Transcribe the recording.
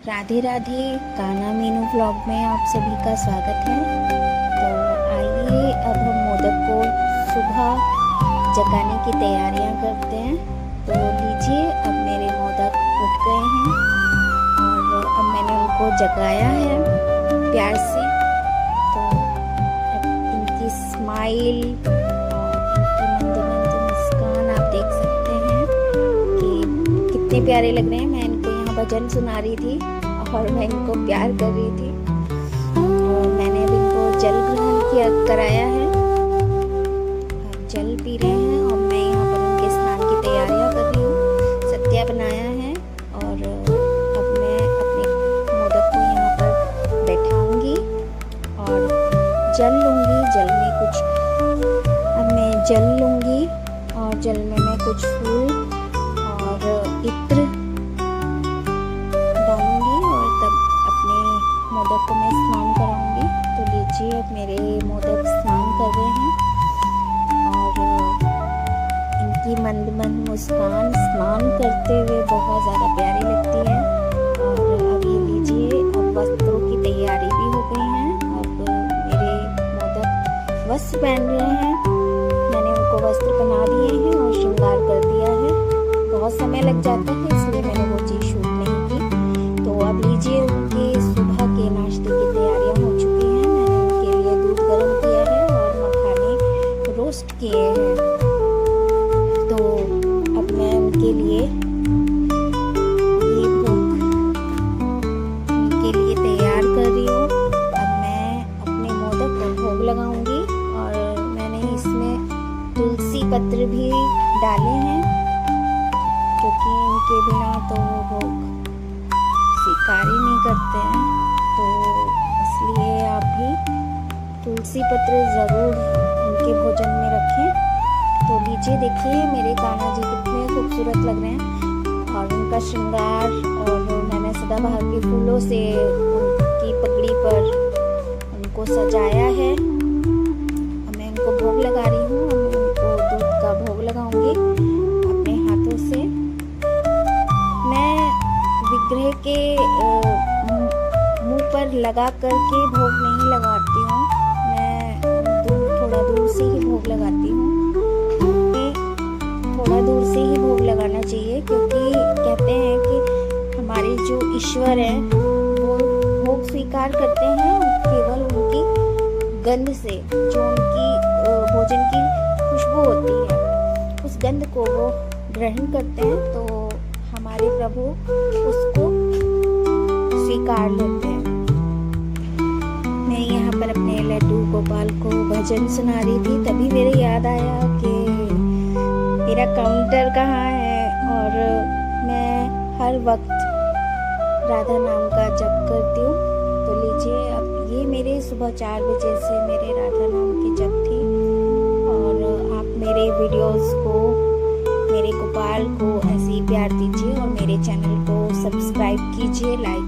Radhe Radhe. Kanha Meenu vlog में आप सभी का स्वागत है। तो आइए अब हम मोदक को सुबह जगाने की तैयारियां करते हैं। तो लीजिए, अब मेरे मोदक उठ गए हैं और अब मैंने उनको जगाया है प्यार से। तो अब इनकी स्माइल और इनकी मंद मंद मुस्कान आप देख सकते हैं कि कितने प्यारे लग रहे हैं। मैं इनको यहाँ भजन सुना रही थी और मैं इनको प्यार कर रही थी। और मैंने अब इनको जल ग्रहण कराया है, अब जल पी रहे हैं और मैं यहाँ पर उनके स्नान की तैयारियाँ कर रही हूँ। सत्या बनाया है और अब मैं अपने मोदक को यहाँ पर बैठाऊंगी और जल लूँगी। जल में कुछ अब मैं जल लूँगी और जल में मैं कुछ फूल और इत्र मोदक को मैं स्नान कराऊंगी। तो लीजिए, अब मेरे मोदक स्नान कर रहे हैं और इनकी मंद मंद मुस्कान स्नान करते हुए बहुत ज़्यादा प्यारी लगती है। और अब ये लीजिए, अब वस्त्रों की तैयारी भी हो गई है। अब मेरे मोदक वस्त्र पहन रहे हैं। मैंने उनको वस्त्र पहना दिए हैं और श्रृंगार कर दिया है। बहुत समय लग जाता है, इसलिए मैंने वो चीज़ शूट नहीं की। तो अब लीजिए, उनके सुबह के नाश्ते की तैयारियां हो चुकी हैं। मैंने उनके लिए दूध गर्म किया है और मखाने रोस्ट किए हैं। तो अब मैं उनके लिए ये भोग उनके लिए तैयार कर रही हूँ। अब मैं अपने मोदक पर भोग लगाऊंगी और मैंने इसमें तुलसी पत्र भी डाले हैं, क्योंकि इनके बिना तो वो भोग स्वीकार ही नहीं करते हैं। तो इसलिए आप भी तुलसी पत्र ज़रूर उनके भोजन में रखें। तो लीजिए, देखिए मेरे कान्हा जी कितने खूबसूरत लग रहे हैं और उनका श्रृंगार और मैंने सदाबहार के फूलों से उनकी पगड़ी पर उनको सजाया है। अब मैं उनको भोग लगा रही हूँ। मैं उनको दूध का भोग लगाऊंगी अपने हाथों से। मैं विग्रह के मुंह पर लगा करके भोग नहीं लगाती हूँ। मैं थोड़ा दूर से ही भोग लगाती हूँ। थोड़ा दूर से ही भोग लगाना चाहिए, क्योंकि कहते हैं कि हमारे जो ईश्वर हैं वो भोग स्वीकार करते हैं केवल उनकी गंध से। जो उनकी भोजन की खुशबू होती है, उस गंध को वो ग्रहण करते हैं। तो हमारे प्रभु उसको स्वीकार लेते हैं। मैं यहाँ पर अपने लड्डू गोपाल को भजन सुना रही थी, तभी मेरे याद आया कि मेरा काउंटर कहाँ है और मैं हर वक्त राधा नाम का जप करती हूँ। तो लीजिए, अब ये मेरे सुबह 4 बजे से मेरे राधा नाम की जप थी। और आप मेरे वीडियोस को, मेरे गोपाल को ऐसे ही प्यार दीजिए और मेरे चैनल को सब्सक्राइब कीजिए, लाइक